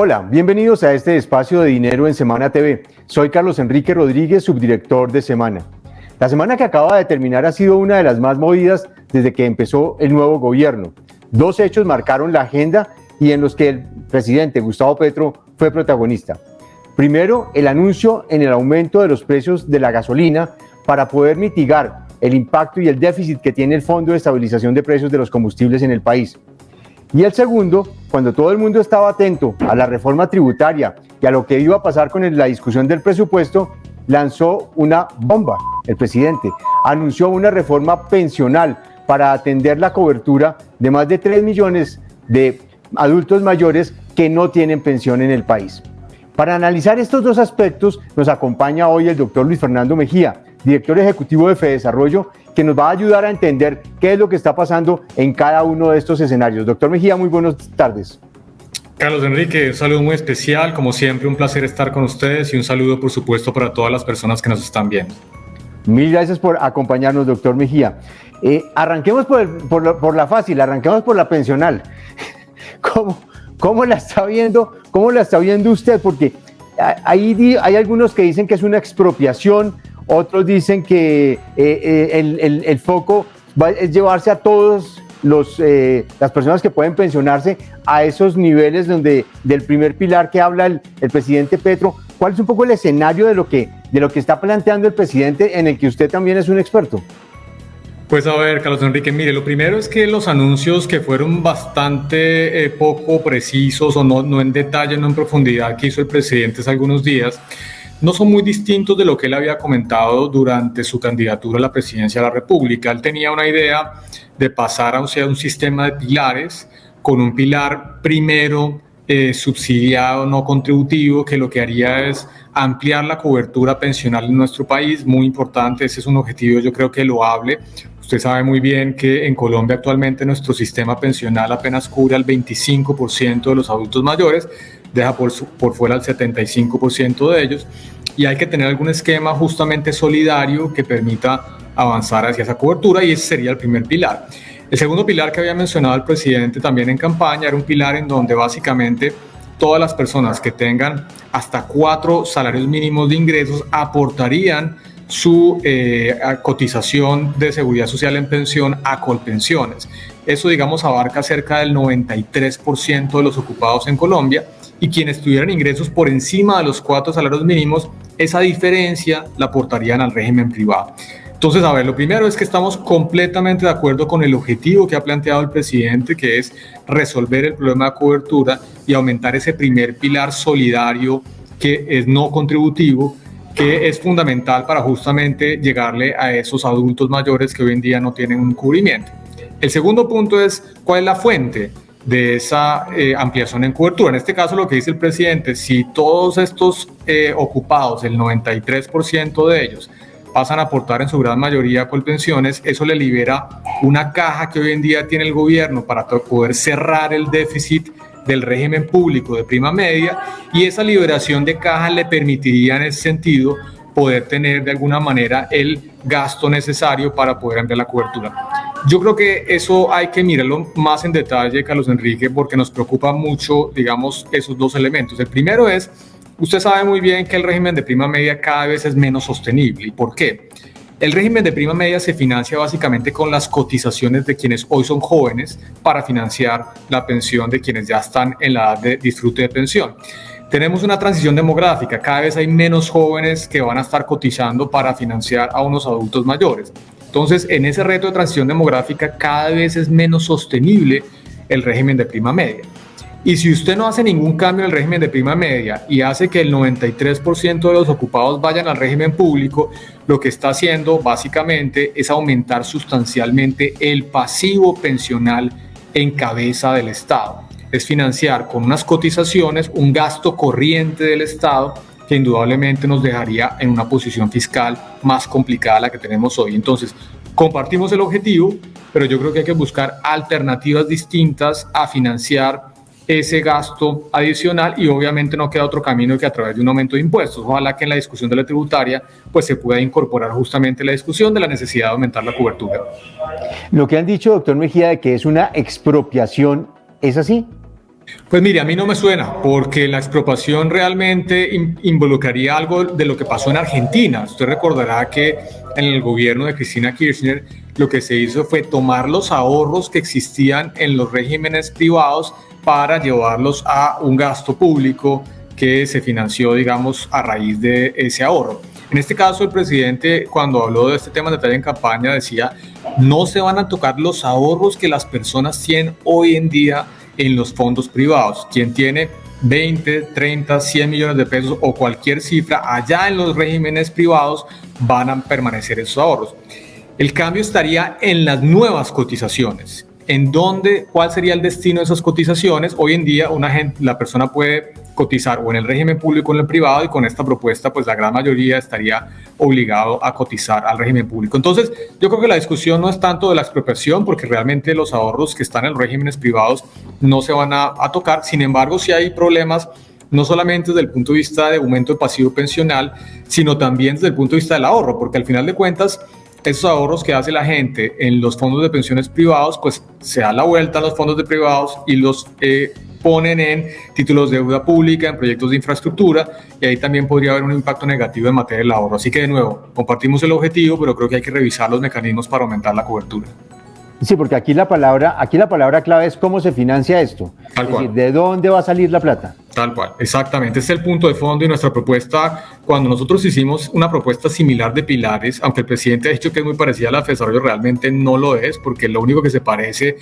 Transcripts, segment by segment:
Hola, bienvenidos a este espacio de Dinero en Semana TV. Soy Carlos Enrique Rodríguez, subdirector de Semana. La semana que acaba de terminar ha sido una de las más movidas desde que empezó el nuevo gobierno. Dos hechos marcaron la agenda y en los que el presidente Gustavo Petro fue protagonista. Primero, el anuncio en el aumento de los precios de la gasolina para poder mitigar el impacto y el déficit que tiene el Fondo de Estabilización de Precios de los Combustibles en el país. Y el segundo, cuando todo el mundo estaba atento a la reforma tributaria y a lo que iba a pasar con la discusión del presupuesto, lanzó una bomba. El presidente anunció una reforma pensional para atender la cobertura de más de 3 millones de adultos mayores que no tienen pensión en el país. Para analizar estos dos aspectos nos acompaña hoy el doctor Luis Fernando Mejía, director ejecutivo de Fedesarrollo, que nos va a ayudar a entender qué es lo que está pasando en cada uno de estos escenarios. Doctor Mejía, muy buenas tardes. Carlos Enrique, un saludo muy especial, como siempre un placer estar con ustedes y un saludo por supuesto para todas las personas que nos están viendo. Mil gracias por acompañarnos, doctor Mejía. Arranquemos por la fácil, arranquemos por la pensional. ¿Cómo la está viendo? ¿Cómo la está viendo usted? Porque hay algunos que dicen que es una expropiación, otros dicen que el foco es llevarse a todos las personas que pueden pensionarse a esos niveles del primer pilar que habla el presidente Petro. ¿Cuál es un poco el escenario de lo que está planteando el presidente, en el que usted también es un experto? Pues a ver, Carlos Enrique, mire, lo primero es que los anuncios que fueron bastante poco precisos o no en detalle, no en profundidad, que hizo el presidente hace algunos días, no son muy distintos de lo que él había comentado durante su candidatura a la presidencia de la República. Él tenía una idea de pasar a un sistema de pilares, con un pilar primero subsidiado, no contributivo, que lo que haría es ampliar la cobertura pensional en nuestro país. Muy importante, ese es un objetivo yo creo que loable. Usted sabe muy bien que en Colombia actualmente nuestro sistema pensional apenas cubre al 25% de los adultos mayores, deja por fuera el 75% de ellos, y hay que tener algún esquema justamente solidario que permita avanzar hacia esa cobertura, y ese sería el primer pilar. El segundo pilar que había mencionado el presidente también en campaña era un pilar en donde básicamente todas las personas que tengan hasta 4 salarios mínimos de ingresos aportarían su cotización de seguridad social en pensión a Colpensiones. Eso, digamos, abarca cerca del 93% de los ocupados en Colombia, y quienes tuvieran ingresos por encima de los 4 salarios mínimos, esa diferencia la aportarían al régimen privado. Entonces, a ver, lo primero es que estamos completamente de acuerdo con el objetivo que ha planteado el presidente, que es resolver el problema de cobertura y aumentar ese primer pilar solidario que es no contributivo, que es fundamental para justamente llegarle a esos adultos mayores que hoy en día no tienen un cubrimiento. El segundo punto es cuál es la fuente de esa ampliación en cobertura. En este caso, lo que dice el presidente, si todos estos ocupados, el 93% de ellos, pasan a aportar en su gran mayoría a Colpensiones, eso le libera una caja que hoy en día tiene el gobierno para poder cerrar el déficit del régimen público de prima media, y esa liberación de caja le permitiría en ese sentido poder tener de alguna manera el gasto necesario para poder ampliar la cobertura. Yo creo que eso hay que mirarlo más en detalle, Carlos Enrique, porque nos preocupa mucho, digamos, esos dos elementos. El primero es, usted sabe muy bien que el régimen de prima media cada vez es menos sostenible. ¿Y por qué? El régimen de prima media se financia básicamente con las cotizaciones de quienes hoy son jóvenes para financiar la pensión de quienes ya están en la edad de disfrute de pensión. Tenemos una transición demográfica, cada vez hay menos jóvenes que van a estar cotizando para financiar a unos adultos mayores. Entonces, en ese reto de transición demográfica, cada vez es menos sostenible el régimen de prima media. Y si usted no hace ningún cambio en el régimen de prima media y hace que el 93% de los ocupados vayan al régimen público, lo que está haciendo básicamente es aumentar sustancialmente el pasivo pensional en cabeza del Estado. Es financiar con unas cotizaciones un gasto corriente del Estado que indudablemente nos dejaría en una posición fiscal más complicada a la que tenemos hoy. Entonces, compartimos el objetivo, pero yo creo que hay que buscar alternativas distintas a financiar ese gasto adicional, y obviamente no queda otro camino que a través de un aumento de impuestos. Ojalá que en la discusión de la tributaria pues se pueda incorporar justamente la discusión de la necesidad de aumentar la cobertura. Lo que han dicho, doctor Mejía, de que es una expropiación, ¿es así? Pues mire, a mí no me suena, porque la expropiación realmente involucraría algo de lo que pasó en Argentina. Usted recordará que en el gobierno de Cristina Kirchner lo que se hizo fue tomar los ahorros que existían en los regímenes privados para llevarlos a un gasto público que se financió, digamos, a raíz de ese ahorro. En este caso, el presidente, cuando habló de este tema en detalle en campaña, decía, no se van a tocar los ahorros que las personas tienen hoy en día en los fondos privados. Quien tiene 20, 30, 100 millones de pesos o cualquier cifra allá en los regímenes privados, van a permanecer esos ahorros. El cambio estaría en las nuevas cotizaciones. ¿En dónde, cuál sería el destino de esas cotizaciones? Hoy en día la persona puede cotizar o en el régimen público o en el privado, y con esta propuesta pues la gran mayoría estaría obligado a cotizar al régimen público. Entonces yo creo que la discusión no es tanto de la expropiación, porque realmente los ahorros que están en los regímenes privados no se van a tocar. Sin embargo, sí hay problemas, no solamente desde el punto de vista de aumento de pasivo pensional, sino también desde el punto de vista del ahorro, porque al final de cuentas esos ahorros que hace la gente en los fondos de pensiones privados, pues se da la vuelta a los fondos de privados y los ponen en títulos de deuda pública, en proyectos de infraestructura, y ahí también podría haber un impacto negativo en materia del ahorro. Así que, de nuevo, compartimos el objetivo, pero creo que hay que revisar los mecanismos para aumentar la cobertura. Sí, porque aquí la palabra clave es cómo se financia esto. Tal cual. Es decir, ¿de dónde va a salir la plata? Tal cual, exactamente. Ese es el punto de fondo, y nuestra propuesta, cuando nosotros hicimos una propuesta similar de pilares, aunque el presidente ha dicho que es muy parecida a la de desarrollo, realmente no lo es, porque lo único que se parece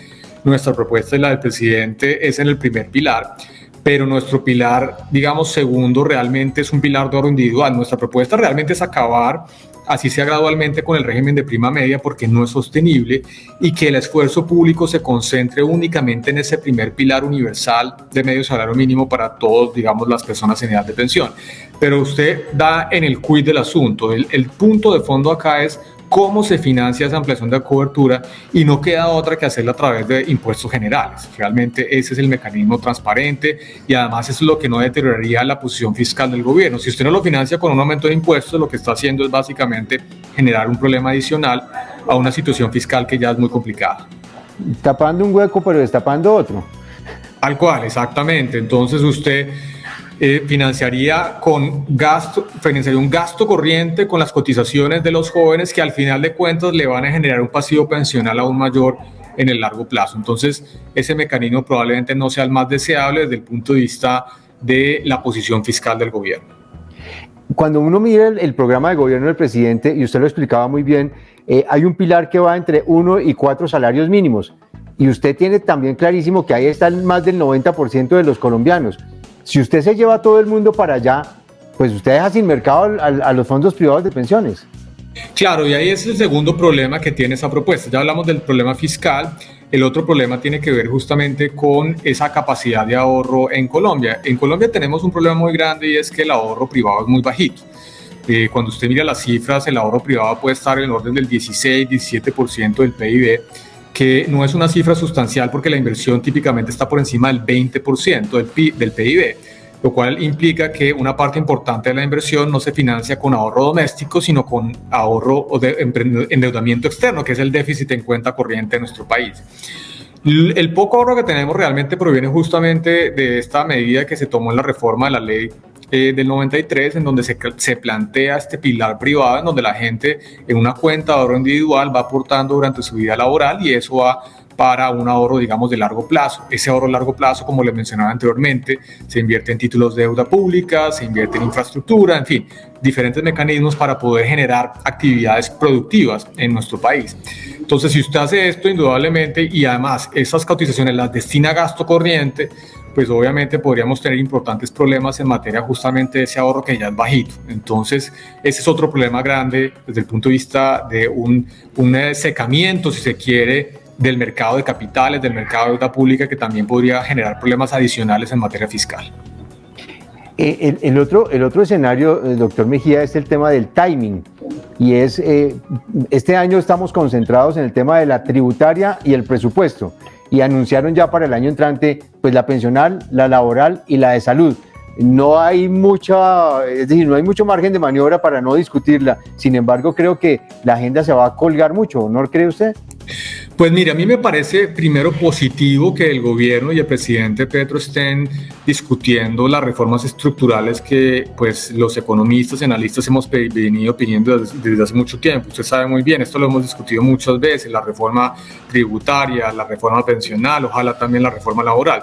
nuestra propuesta y la del presidente es en el primer pilar, pero nuestro pilar, digamos, segundo, realmente es un pilar de ahorro individual. Nuestra propuesta realmente es acabar, así sea gradualmente, con el régimen de prima media, porque no es sostenible, y que el esfuerzo público se concentre únicamente en ese primer pilar universal de medio salario mínimo para todos, digamos, las personas en edad de pensión. Pero usted da en el quid del asunto. El punto de fondo acá es cómo se financia esa ampliación de cobertura, y no queda otra que hacerla a través de impuestos generales. Realmente ese es el mecanismo transparente, y además eso es lo que no deterioraría la posición fiscal del gobierno. Si usted no lo financia con un aumento de impuestos, lo que está haciendo es básicamente generar un problema adicional a una situación fiscal que ya es muy complicada. Tapando un hueco, pero destapando otro. Tal cual, exactamente. Entonces usted financiaría un gasto corriente con las cotizaciones de los jóvenes, que al final de cuentas le van a generar un pasivo pensional aún mayor en el largo plazo. Entonces ese mecanismo probablemente no sea el más deseable desde el punto de vista de la posición fiscal del gobierno. Cuando uno mira el programa de gobierno del presidente, y usted lo explicaba muy bien, hay un pilar que va entre 1 y 4 salarios mínimos, y usted tiene también clarísimo que ahí están más del 90% de los colombianos. Si usted se lleva a todo el mundo para allá, pues usted deja sin mercado a los fondos privados de pensiones. Claro, y ahí es el segundo problema que tiene esa propuesta. Ya hablamos del problema fiscal. El otro problema tiene que ver justamente con esa capacidad de ahorro en Colombia. En Colombia tenemos un problema muy grande, y es que el ahorro privado es muy bajito. Cuando usted mira las cifras, el ahorro privado puede estar en el orden del 16-17% del PIB, que no es una cifra sustancial, porque la inversión típicamente está por encima del 20% del PIB, lo cual implica que una parte importante de la inversión no se financia con ahorro doméstico, sino con ahorro o de endeudamiento externo, que es el déficit en cuenta corriente de nuestro país. El poco ahorro que tenemos realmente proviene justamente de esta medida que se tomó en la reforma de la ley del 93, en donde se plantea este pilar privado, en donde la gente en una cuenta de ahorro individual va aportando durante su vida laboral, y eso va para un ahorro, digamos, de largo plazo. Ese ahorro de largo plazo, como le mencionaba anteriormente, se invierte en títulos de deuda pública, se invierte en infraestructura, en fin, diferentes mecanismos para poder generar actividades productivas en nuestro país. Entonces, si usted hace esto, indudablemente, y además esas cotizaciones las destina a gasto corriente, pues obviamente podríamos tener importantes problemas en materia justamente de ese ahorro que ya es bajito. Entonces, ese es otro problema grande desde el punto de vista de un secamiento, si se quiere, del mercado de capitales, del mercado de deuda pública, que también podría generar problemas adicionales en materia fiscal. El otro escenario, doctor Mejía, es el tema del timing, y es, este año estamos concentrados en el tema de la tributaria y el presupuesto, y anunciaron ya para el año entrante pues la pensional, la laboral y la de salud. No hay mucho margen de maniobra para no discutirla. Sin embargo, creo que la agenda se va a colgar mucho, ¿no cree usted? Pues mira, a mí me parece primero positivo que el gobierno y el presidente Petro estén discutiendo las reformas estructurales que pues los economistas y analistas hemos venido pidiendo desde hace mucho tiempo. Usted sabe muy bien, esto lo hemos discutido muchas veces, la reforma tributaria, la reforma pensional, ojalá también la reforma laboral.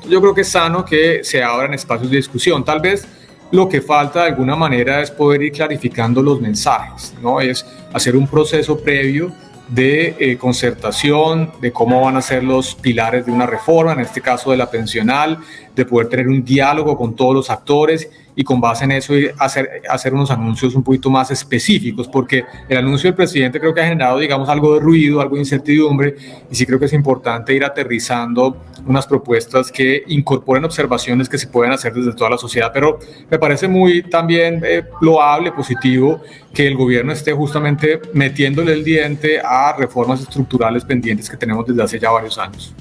Yo creo que es sano que se abran espacios de discusión. Tal vez lo que falta de alguna manera es poder ir clarificando los mensajes, ¿no? Es hacer un proceso previo de concertación, de cómo van a ser los pilares de una reforma, en este caso de la pensional, de poder tener un diálogo con todos los actores y con base en eso hacer unos anuncios un poquito más específicos, porque el anuncio del presidente creo que ha generado, digamos, algo de ruido, algo de incertidumbre, y sí creo que es importante ir aterrizando unas propuestas que incorporen observaciones que se pueden hacer desde toda la sociedad, pero me parece muy también loable, positivo, que el gobierno esté justamente metiéndole el diente a reformas estructurales pendientes que tenemos desde hace ya varios años.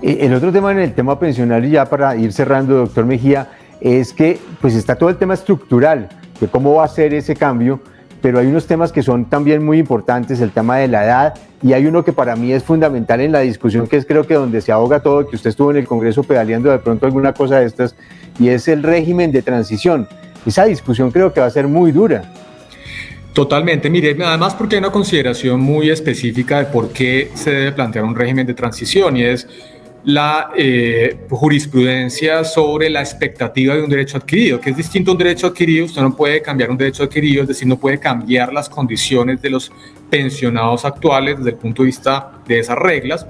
El otro tema en el tema pensional, y ya para ir cerrando, doctor Mejía, es que pues está todo el tema estructural, de cómo va a ser ese cambio, pero hay unos temas que son también muy importantes, el tema de la edad, y hay uno que para mí es fundamental en la discusión, que es creo que donde se ahoga todo, que usted estuvo en el Congreso pedaleando de pronto alguna cosa de estas, y es el régimen de transición. Esa discusión creo que va a ser muy dura. Totalmente, mire, además porque hay una consideración muy específica de por qué se debe plantear un régimen de transición, y es la jurisprudencia sobre la expectativa de un derecho adquirido, que es distinto a un derecho adquirido. Usted no puede cambiar un derecho adquirido, es decir, no puede cambiar las condiciones de los pensionados actuales desde el punto de vista de esas reglas,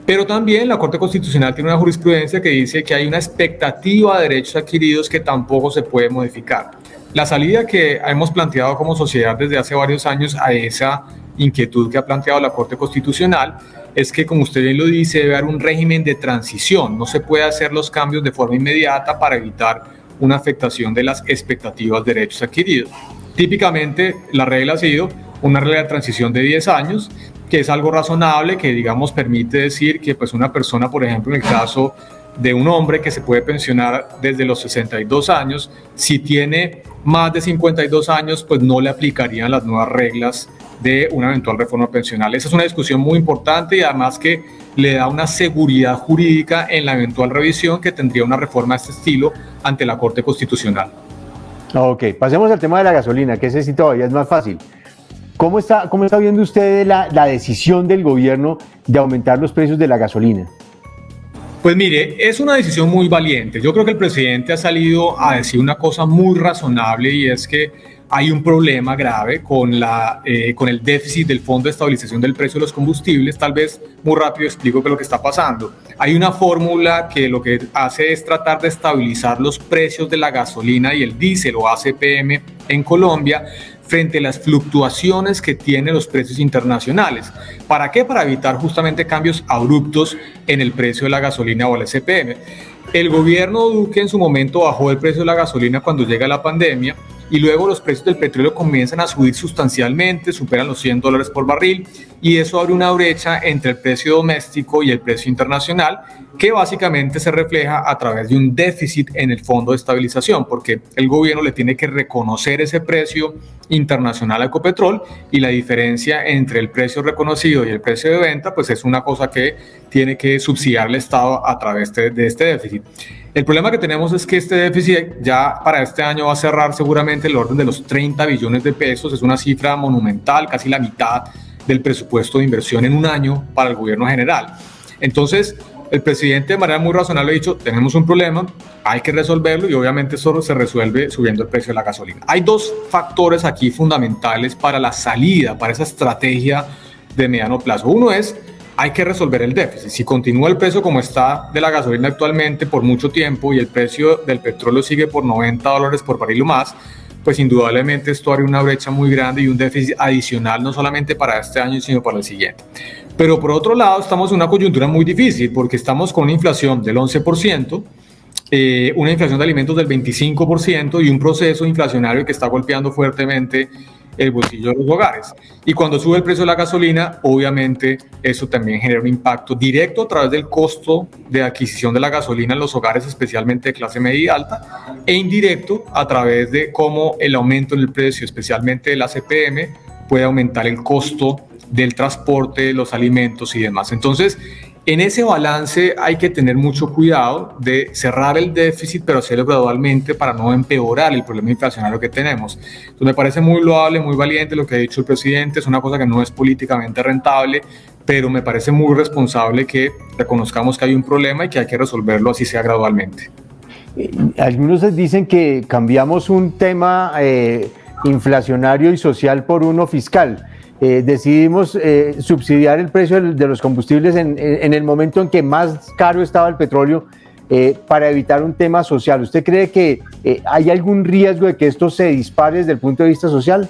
pero también la Corte Constitucional tiene una jurisprudencia que dice que hay una expectativa de derechos adquiridos que tampoco se puede modificar. La salida que hemos planteado como sociedad desde hace varios años a esa inquietud que ha planteado la Corte Constitucional es que, como usted bien lo dice, debe haber un régimen de transición. No se puede hacer los cambios de forma inmediata para evitar una afectación de las expectativas de derechos adquiridos. Típicamente, la regla ha sido una regla de transición de 10 años, que es algo razonable, que, digamos, permite decir que pues, una persona, por ejemplo, en el caso de un hombre que se puede pensionar desde los 62 años, si tiene más de 52 años, pues no le aplicarían las nuevas reglas de una eventual reforma pensional. Esa es una discusión muy importante y además que le da una seguridad jurídica en la eventual revisión que tendría una reforma de este estilo ante la Corte Constitucional. Ok, pasemos al tema de la gasolina, que ese sí todavía es más fácil. ¿Cómo está viendo usted la decisión del gobierno de aumentar los precios de la gasolina? Pues mire, es una decisión muy valiente. Yo creo que el presidente ha salido a decir una cosa muy razonable, y es que hay un problema grave con el déficit del Fondo de Estabilización del Precio de los Combustibles. Tal vez muy rápido explico qué es lo que está pasando. Hay una fórmula que lo que hace es tratar de estabilizar los precios de la gasolina y el diésel o ACPM en Colombia frente a las fluctuaciones que tienen los precios internacionales. ¿Para qué? Para evitar justamente cambios abruptos en el precio de la gasolina o el ACPM. El gobierno Duque en su momento bajó el precio de la gasolina cuando llega la pandemia, y luego los precios del petróleo comienzan a subir sustancialmente, superan los $100 por barril, y eso abre una brecha entre el precio doméstico y el precio internacional, que básicamente se refleja a través de un déficit en el Fondo de Estabilización, porque el gobierno le tiene que reconocer ese precio internacional a Ecopetrol, y la diferencia entre el precio reconocido y el precio de venta pues es una cosa que tiene que subsidiar el Estado a través de este déficit. El problema que tenemos es que este déficit ya para este año va a cerrar seguramente el orden de los 30 billones de pesos. Es una cifra monumental, casi la mitad del presupuesto de inversión en un año para el gobierno general. Entonces, el presidente de manera muy razonable ha dicho, tenemos un problema, hay que resolverlo, y obviamente eso se resuelve subiendo el precio de la gasolina. Hay dos factores aquí fundamentales para la salida, para esa estrategia de mediano plazo. Uno es, hay que resolver el déficit. Si continúa el precio como está de la gasolina actualmente por mucho tiempo y el precio del petróleo sigue por $90 por barril o más, pues indudablemente esto abre una brecha muy grande y un déficit adicional no solamente para este año, sino para el siguiente. Pero por otro lado, estamos en una coyuntura muy difícil porque estamos con una inflación del 11%, una inflación de alimentos del 25% y un proceso inflacionario que está golpeando fuertemente el bolsillo de los hogares. Y cuando sube el precio de la gasolina, obviamente eso también genera un impacto directo a través del costo de adquisición de la gasolina en los hogares, especialmente de clase media y alta, e indirecto a través de cómo el aumento en el precio, especialmente del ACPM, puede aumentar el costo del transporte, los alimentos y demás. Entonces, en ese balance hay que tener mucho cuidado de cerrar el déficit, pero hacerlo gradualmente para no empeorar el problema inflacionario que tenemos. Entonces, me parece muy loable, muy valiente lo que ha dicho el presidente. Es una cosa que no es políticamente rentable, pero me parece muy responsable que reconozcamos que hay un problema y que hay que resolverlo, así sea gradualmente. Algunos dicen que cambiamos un tema inflacionario y social por uno fiscal. Decidimos subsidiar el precio de los combustibles en el momento en que más caro estaba el petróleo para evitar un tema social. ¿Usted cree que hay algún riesgo de que esto se dispare desde el punto de vista social?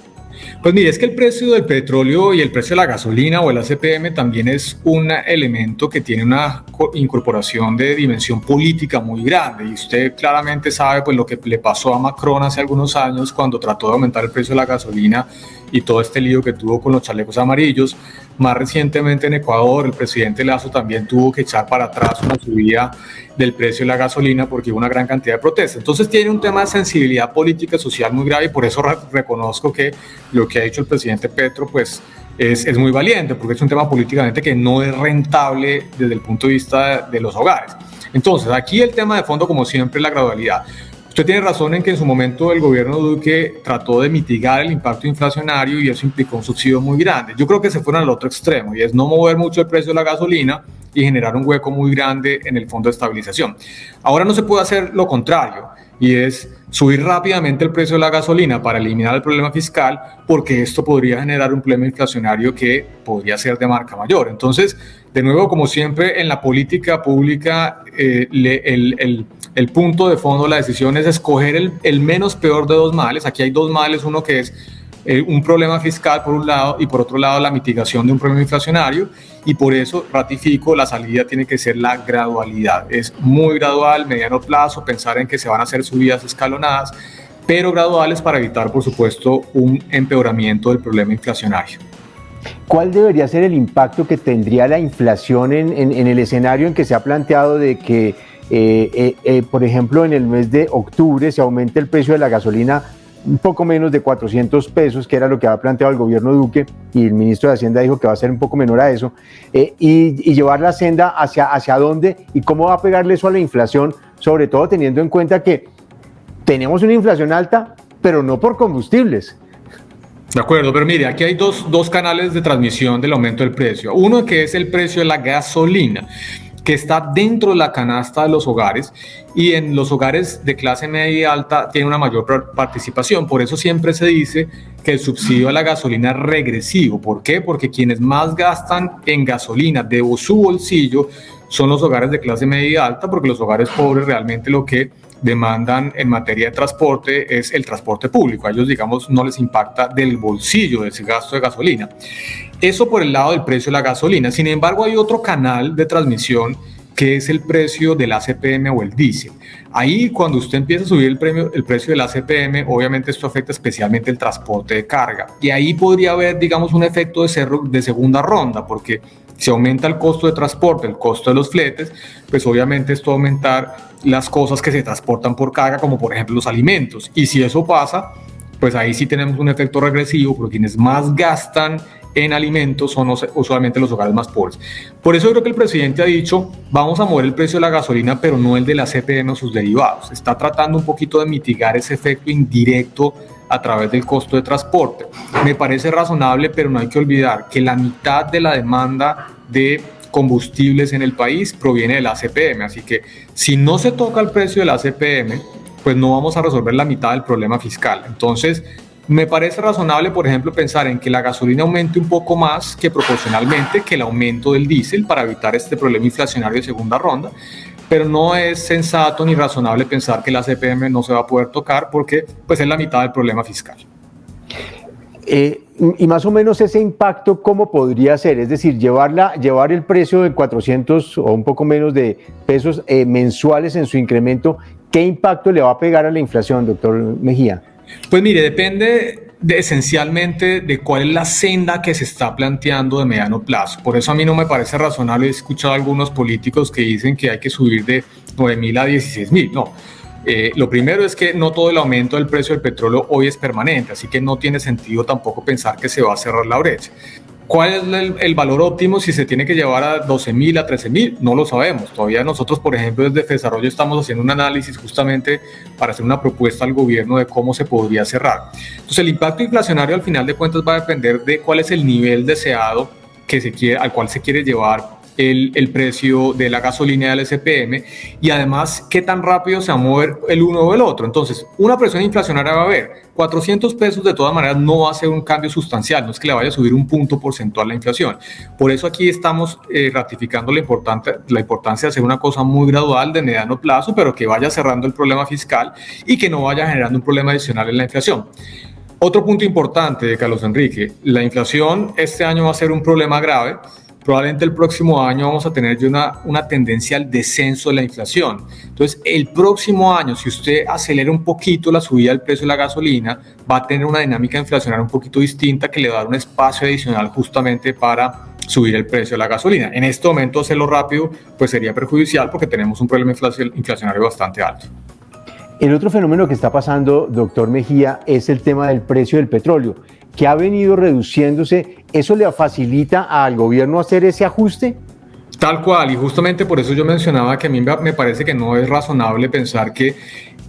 Pues mire, es que el precio del petróleo y el precio de la gasolina o el ACPM también es un elemento que tiene una incorporación de dimensión política muy grande, y usted claramente sabe pues lo que le pasó a Macron hace algunos años cuando trató de aumentar el precio de la gasolina y todo este lío que tuvo con los chalecos amarillos. Más recientemente en Ecuador el presidente Lasso también tuvo que echar para atrás una subida del precio de la gasolina porque hubo una gran cantidad de protestas. Entonces tiene un tema de sensibilidad política y social muy grave, y por eso reconozco que lo que ha dicho el presidente Petro pues es muy valiente, porque es un tema políticamente que no es rentable desde el punto de vista de los hogares. Entonces aquí el tema de fondo, como siempre, es la gradualidad. Usted tiene razón en que en su momento el gobierno Duque trató de mitigar el impacto inflacionario y eso implicó un subsidio muy grande. Yo creo que se fueron al otro extremo, y es no mover mucho el precio de la gasolina y generar un hueco muy grande en el fondo de estabilización. Ahora no se puede hacer lo contrario, y es subir rápidamente el precio de la gasolina para eliminar el problema fiscal, porque esto podría generar un problema inflacionario que podría ser de marca mayor. Entonces, de nuevo, como siempre, en la política pública, el punto de fondo, la decisión es escoger el menos peor de dos males. Aquí hay dos males, uno que es un problema fiscal por un lado y por otro lado la mitigación de un problema inflacionario, y por eso ratifico, la salida tiene que ser la gradualidad. Es muy gradual, mediano plazo, pensar en que se van a hacer subidas escalonadas, pero graduales para evitar, por supuesto, un empeoramiento del problema inflacionario. ¿Cuál debería ser el impacto que tendría la inflación en el escenario en que se ha planteado de que, por ejemplo, en el mes de octubre se aumente el precio de la gasolina un poco menos de 400 pesos, que era lo que había planteado el gobierno Duque, y el ministro de Hacienda dijo que va a ser un poco menor a eso, y llevar la senda hacia dónde y cómo va a pegarle eso a la inflación, sobre todo teniendo en cuenta que tenemos una inflación alta, pero no por combustibles? De acuerdo, pero mire, aquí hay dos canales de transmisión del aumento del precio. Uno que es el precio de la gasolina, que está dentro de la canasta de los hogares, y en los hogares de clase media y alta tiene una mayor participación. Por eso siempre se dice que el subsidio a la gasolina es regresivo. ¿Por qué? Porque quienes más gastan en gasolina de su bolsillo son los hogares de clase media y alta, porque los hogares pobres realmente lo que demandan en materia de transporte es el transporte público. A ellos, digamos, no les impacta del bolsillo de ese gasto de gasolina. Eso por el lado del precio de la gasolina. Sin embargo, hay otro canal de transmisión que es el precio del ACPM o el diésel. Ahí, cuando usted empieza a subir el precio del ACPM, obviamente esto afecta especialmente el transporte de carga. Y ahí podría haber, digamos, un efecto de segunda ronda, porque si aumenta el costo de transporte, el costo de los fletes, pues obviamente esto va a aumentar las cosas que se transportan por carga, como por ejemplo los alimentos. Y si eso pasa, pues ahí sí tenemos un efecto regresivo, porque quienes más gastan en alimentos son usualmente los hogares más pobres. Por eso creo que el presidente ha dicho, vamos a mover el precio de la gasolina, pero no el de la CPM o sus derivados. Está tratando un poquito de mitigar ese efecto indirecto a través del costo de transporte. Me parece razonable, pero no hay que olvidar que la mitad de la demanda de combustibles en el país proviene del ACPM, así que si no se toca el precio del ACPM, pues no vamos a resolver la mitad del problema fiscal. Entonces, me parece razonable, por ejemplo, pensar en que la gasolina aumente un poco más que proporcionalmente que el aumento del diésel para evitar este problema inflacionario de segunda ronda, pero no es sensato ni razonable pensar que la CPM no se va a poder tocar porque pues, es la mitad del problema fiscal. Y más o menos ese impacto, ¿cómo podría ser? Es decir, llevar el precio de 400 o un poco menos de pesos mensuales en su incremento, ¿qué impacto le va a pegar a la inflación, doctor Mejía? Pues mire, depende esencialmente de cuál es la senda que se está planteando de mediano plazo. Por eso a mí no me parece razonable. He escuchado a algunos políticos que dicen que hay que subir de 9.000 a 16.000. No, Lo primero es que no todo el aumento del precio del petróleo hoy es permanente, así que no tiene sentido tampoco pensar que se va a cerrar la brecha. ¿Cuál es el valor óptimo? Si se tiene que llevar a 12.000, a 13.000, no lo sabemos. Todavía nosotros, por ejemplo, desde Desarrollo estamos haciendo un análisis justamente para hacer una propuesta al gobierno de cómo se podría cerrar. Entonces, el impacto inflacionario al final de cuentas va a depender de cuál es el nivel deseado al cual se quiere llevar el precio de la gasolina y del SPM, y además qué tan rápido se va a mover el uno o el otro. Entonces, una presión inflacionaria va a haber. 400 pesos de todas maneras no va a ser un cambio sustancial, no es que le vaya a subir un punto porcentual la inflación. Por eso aquí estamos ratificando la importancia de hacer una cosa muy gradual de mediano plazo, pero que vaya cerrando el problema fiscal y que no vaya generando un problema adicional en la inflación. Otro punto importante, Carlos Enrique, la inflación este año va a ser un problema grave. Probablemente el próximo año vamos a tener ya una tendencia al descenso de la inflación. Entonces, el próximo año, si usted acelera un poquito la subida del precio de la gasolina, va a tener una dinámica inflacionaria un poquito distinta que le va a dar un espacio adicional justamente para subir el precio de la gasolina. En este momento, hacerlo rápido pues sería perjudicial porque tenemos un problema inflacionario bastante alto. El otro fenómeno que está pasando, doctor Mejía, es el tema del precio del petróleo, que ha venido reduciéndose. ¿Eso le facilita al gobierno hacer ese ajuste? Tal cual, y justamente por eso yo mencionaba que a mí me parece que no es razonable pensar que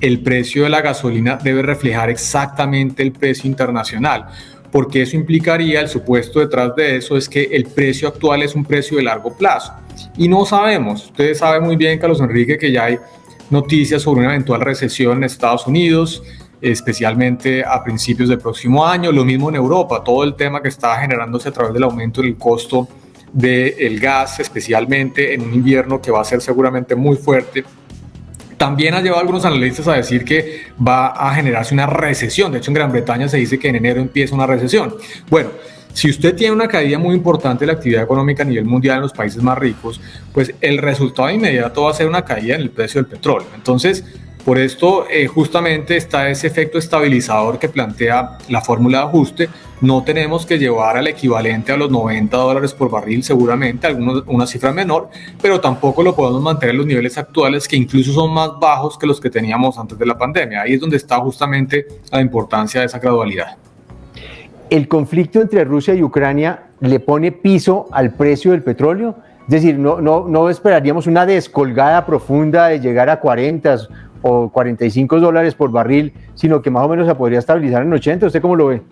el precio de la gasolina debe reflejar exactamente el precio internacional, porque eso implicaría, el supuesto detrás de eso es que el precio actual es un precio de largo plazo, y no sabemos. Ustedes saben muy bien, Carlos Enrique, que ya hay noticias sobre una eventual recesión en Estados Unidos, especialmente a principios del próximo año. Lo mismo en Europa, todo el tema que está generándose a través del aumento del costo del gas, especialmente en un invierno que va a ser seguramente muy fuerte. También ha llevado a algunos analistas a decir que va a generarse una recesión. De hecho, en Gran Bretaña se dice que en enero empieza una recesión. Bueno, si usted tiene una caída muy importante de la actividad económica a nivel mundial en los países más ricos, pues el resultado inmediato va a ser una caída en el precio del petróleo. Entonces, por esto justamente está ese efecto estabilizador que plantea la fórmula de ajuste. No tenemos que llevar al equivalente a los $90 por barril, seguramente una cifra menor, pero tampoco lo podemos mantener en los niveles actuales, que incluso son más bajos que los que teníamos antes de la pandemia. Ahí es donde está justamente la importancia de esa gradualidad. ¿El conflicto entre Rusia y Ucrania le pone piso al precio del petróleo? Es decir, no esperaríamos una descolgada profunda de llegar a 40 o $45 por barril, sino que más o menos se podría estabilizar en 80. ¿Usted cómo lo ve?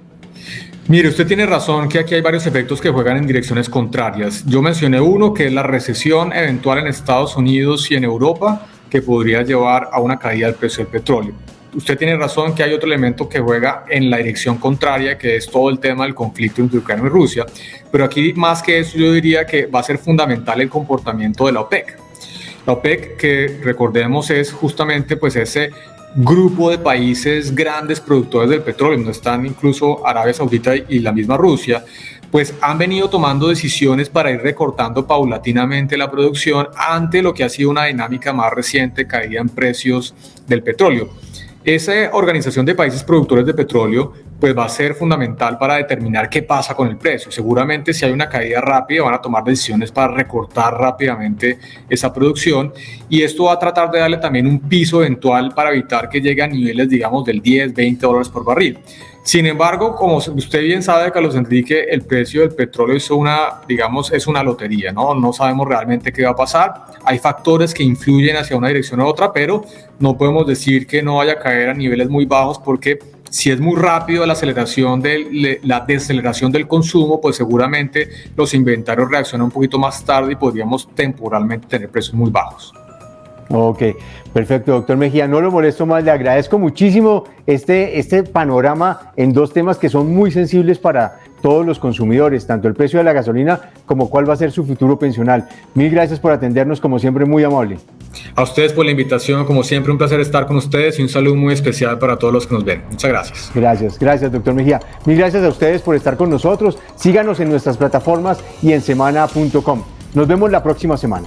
Mire, usted tiene razón que aquí hay varios efectos que juegan en direcciones contrarias. Yo mencioné uno, que es la recesión eventual en Estados Unidos y en Europa, que podría llevar a una caída del precio del petróleo. Usted tiene razón que hay otro elemento que juega en la dirección contraria, que es todo el tema del conflicto entre Ucrania y Rusia. Pero aquí, más que eso, yo diría que va a ser fundamental el comportamiento de la OPEC. La OPEC, que recordemos es justamente pues ese grupo de países grandes productores del petróleo, donde están incluso Arabia Saudita y la misma Rusia, pues han venido tomando decisiones para ir recortando paulatinamente la producción ante lo que ha sido una dinámica más reciente caída en precios del petróleo. Esa organización de países productores de petróleo pues va a ser fundamental para determinar qué pasa con el precio. Seguramente si hay una caída rápida van a tomar decisiones para recortar rápidamente esa producción, y esto va a tratar de darle también un piso eventual para evitar que llegue a niveles, digamos, del $10-20 por barril. Sin embargo, como usted bien sabe, Carlos Enrique, el precio del petróleo es una lotería, ¿no? No sabemos realmente qué va a pasar. Hay factores que influyen hacia una dirección u otra, pero no podemos decir que no vaya a caer a niveles muy bajos, porque si es muy rápido la desaceleración del consumo, pues seguramente los inventarios reaccionan un poquito más tarde y podríamos temporalmente tener precios muy bajos. Ok, perfecto, doctor Mejía, no lo molesto más, le agradezco muchísimo este panorama en dos temas que son muy sensibles para todos los consumidores, tanto el precio de la gasolina como cuál va a ser su futuro pensional. Mil gracias por atendernos, como siempre, muy amable. A ustedes por la invitación, como siempre un placer estar con ustedes, y un saludo muy especial para todos los que nos ven. Muchas gracias. Gracias, doctor Mejía. Mil gracias a ustedes por estar con nosotros. Síganos en nuestras plataformas y en semana.com. Nos vemos la próxima semana.